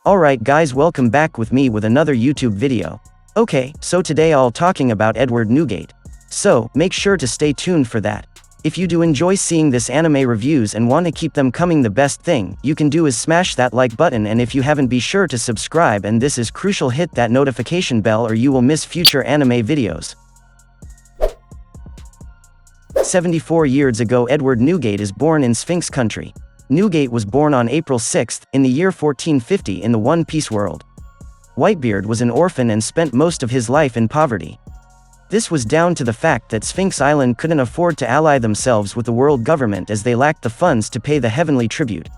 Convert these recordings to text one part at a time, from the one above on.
Alright guys, welcome back with me with another YouTube video. Okay, so today I'll talking about Edward Newgate. So, make sure to stay tuned for that. If you do enjoy seeing this anime reviews and want to keep them coming, the best thing you can do is smash that like button, and if you haven't, be sure to subscribe, and this is crucial, hit that notification bell or you will miss future anime videos. 74 years ago, Edward Newgate is born in Sphinx country. Newgate was born on April 6, in the year 1450 in the One Piece world. Whitebeard was an orphan and spent most of his life in poverty. This was down to the fact that Sphinx Island couldn't afford to ally themselves with the world government, as they lacked the funds to pay the heavenly tribute.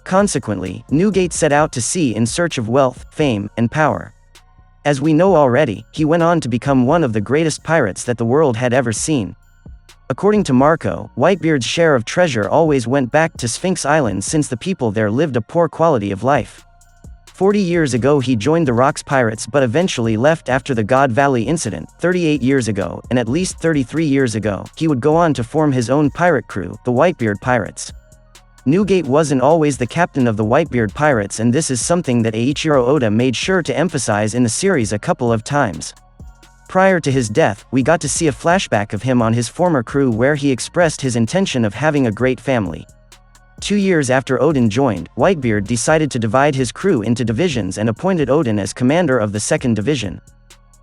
Consequently, Newgate set out to sea in search of wealth, fame, and power. As we know already, he went on to become one of the greatest pirates that the world had ever seen. According to Marco, Whitebeard's share of treasure always went back to Sphinx Island, since the people there lived a poor quality of life. 40 years ago he joined the Rocks Pirates, but eventually left after the God Valley incident. 38 years ago, and at least 33 years ago, he would go on to form his own pirate crew, the Whitebeard Pirates. Newgate wasn't always the captain of the Whitebeard Pirates, and this is something that Eiichiro Oda made sure to emphasize in the series a couple of times. Prior to his death, we got to see a flashback of him on his former crew where he expressed his intention of having a great family. 2 years after Odin joined, Whitebeard decided to divide his crew into divisions and appointed Odin as commander of the second division.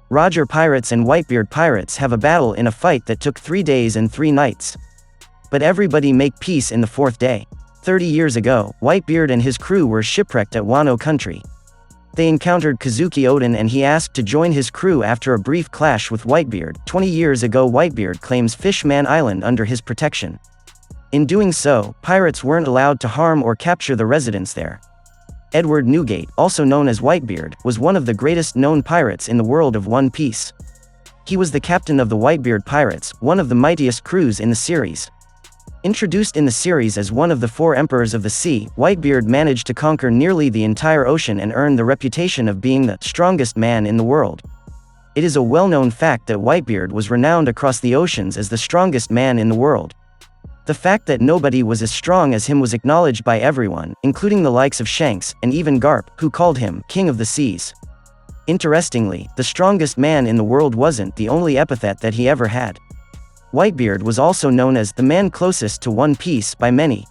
Roger Pirates and Whitebeard Pirates have a battle in a fight that took 3 days and 3 nights. But everybody make peace in the 4th day. 30 years ago, Whitebeard and his crew were shipwrecked at Wano country. They encountered Kazuki Odin and he asked to join his crew after a brief clash with Whitebeard. 20 years ago, Whitebeard claims Fishman Island under his protection. In doing so, pirates weren't allowed to harm or capture the residents there. Edward Newgate, also known as Whitebeard, was one of the greatest known pirates in the world of One Piece. He was the captain of the Whitebeard Pirates, one of the mightiest crews in the series. Introduced in the series as one of the 4 emperors of the sea, Whitebeard managed to conquer nearly the entire ocean and earn the reputation of being the strongest man in the world. It is a well-known fact that Whitebeard was renowned across the oceans as the strongest man in the world. The fact that nobody was as strong as him was acknowledged by everyone, including the likes of Shanks, and even Garp, who called him King of the Seas. Interestingly, the strongest man in the world wasn't the only epithet that he ever had. Whitebeard was also known as the man closest to One Piece by many.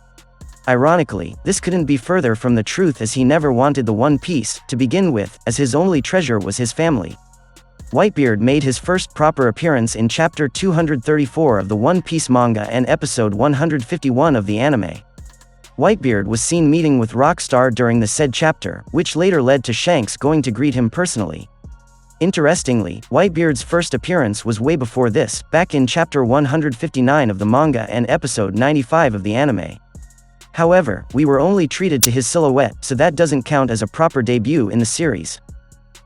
Ironically, this couldn't be further from the truth, as he never wanted the One Piece to begin with, as his only treasure was his family. Whitebeard made his first proper appearance in chapter 234 of the One Piece manga and episode 151 of the anime. Whitebeard was seen meeting with Rockstar during the said chapter, which later led to Shanks going to greet him personally. Interestingly, Whitebeard's first appearance was way before this, back in chapter 159 of the manga and episode 95 of the anime. However, we were only treated to his silhouette, so that doesn't count as a proper debut in the series.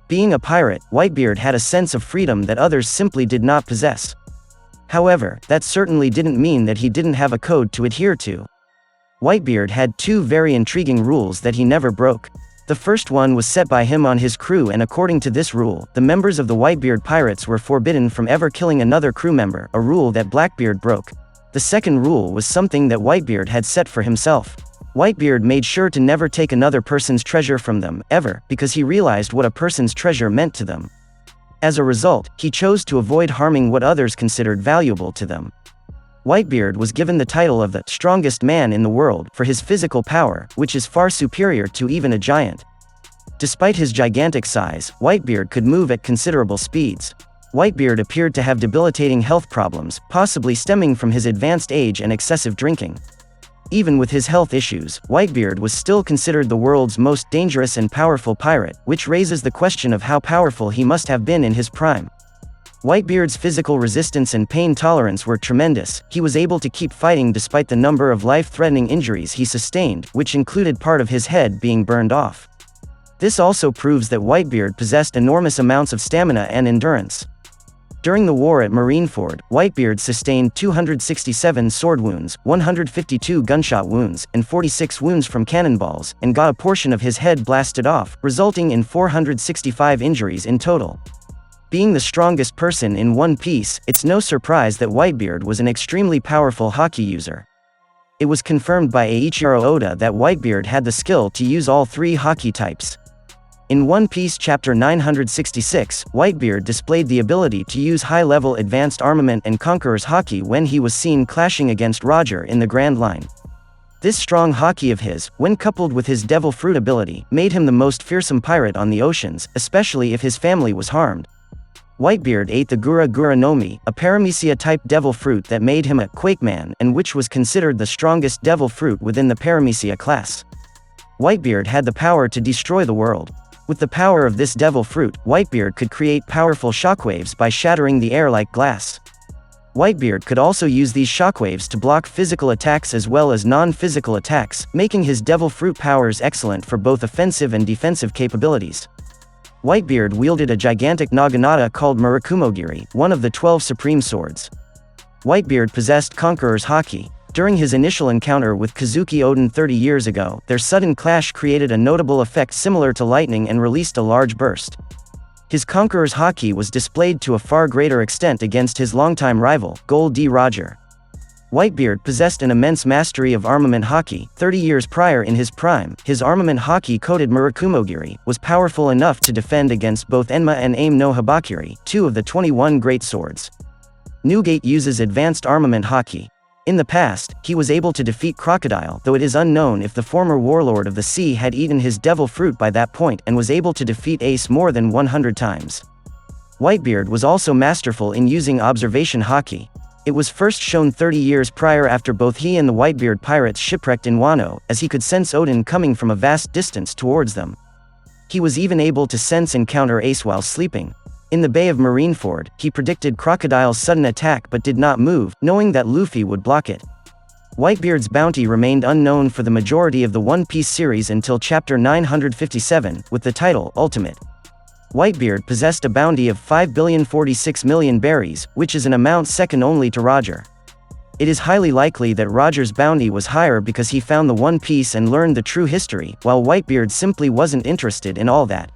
Being a pirate, Whitebeard had a sense of freedom that others simply did not possess. However, that certainly didn't mean that he didn't have a code to adhere to. Whitebeard had 2 very intriguing rules that he never broke. The first one was set by him on his crew, and according to this rule, the members of the Whitebeard Pirates were forbidden from ever killing another crew member, a rule that Blackbeard broke. The second rule was something that Whitebeard had set for himself. Whitebeard made sure to never take another person's treasure from them, ever, because he realized what a person's treasure meant to them. As a result, he chose to avoid harming what others considered valuable to them. Whitebeard was given the title of the strongest man in the world for his physical power, which is far superior to even a giant. Despite his gigantic size, Whitebeard could move at considerable speeds. Whitebeard appeared to have debilitating health problems, possibly stemming from his advanced age and excessive drinking. Even with his health issues, Whitebeard was still considered the world's most dangerous and powerful pirate, which raises the question of how powerful he must have been in his prime. Whitebeard's physical resistance and pain tolerance were tremendous. He was able to keep fighting despite the number of life-threatening injuries he sustained, which included part of his head being burned off. This also proves that Whitebeard possessed enormous amounts of stamina and endurance. During the war at Marineford, Whitebeard sustained 267 sword wounds, 152 gunshot wounds, and 46 wounds from cannonballs, and got a portion of his head blasted off, resulting in 465 injuries in total. Being the strongest person in One Piece, it's no surprise that Whitebeard was an extremely powerful Haki user. It was confirmed by Eiichiro Oda that Whitebeard had the skill to use all 3 Haki types. In One Piece Chapter 966, Whitebeard displayed the ability to use high-level advanced armament and conquerors Haki when he was seen clashing against Roger in the Grand Line. This strong Haki of his, when coupled with his Devil Fruit ability, made him the most fearsome pirate on the oceans, especially if his family was harmed. Whitebeard ate the Gura Gura no Mi, a Paramecia-type devil fruit that made him a Quakeman and which was considered the strongest devil fruit within the Paramecia class. Whitebeard had the power to destroy the world. With the power of this devil fruit, Whitebeard could create powerful shockwaves by shattering the air like glass. Whitebeard could also use these shockwaves to block physical attacks as well as non-physical attacks, making his devil fruit powers excellent for both offensive and defensive capabilities. Whitebeard wielded a gigantic naginata called Murakumogiri, one of the 12 supreme swords. Whitebeard possessed Conqueror's Haki. During his initial encounter with Kazuki Oden 30 years ago, their sudden clash created a notable effect similar to lightning and released a large burst. His Conqueror's Haki was displayed to a far greater extent against his longtime rival, Gold D. Roger. Whitebeard possessed an immense mastery of armament Haki. 30 years prior in his prime, his armament Haki-coated Murakumogiri was powerful enough to defend against both Enma and Aim no Habakiri, two of the 21 great swords. Newgate uses advanced armament Haki. In the past, he was able to defeat Crocodile, though it is unknown if the former warlord of the sea had eaten his devil fruit by that point and was able to defeat Ace more than 100 times. Whitebeard was also masterful in using observation Haki. It was first shown 30 years prior after both he and the Whitebeard pirates shipwrecked in Wano, as he could sense Oden coming from a vast distance towards them. He was even able to sense and counter Ace while sleeping. In the Bay of Marineford, he predicted Crocodile's sudden attack but did not move, knowing that Luffy would block it. Whitebeard's bounty remained unknown for the majority of the One Piece series until Chapter 957, with the title Ultimate. Whitebeard possessed a bounty of 5,046,000,000 berries, which is an amount second only to Roger. It is highly likely that Roger's bounty was higher because he found the One Piece and learned the true history, while Whitebeard simply wasn't interested in all that.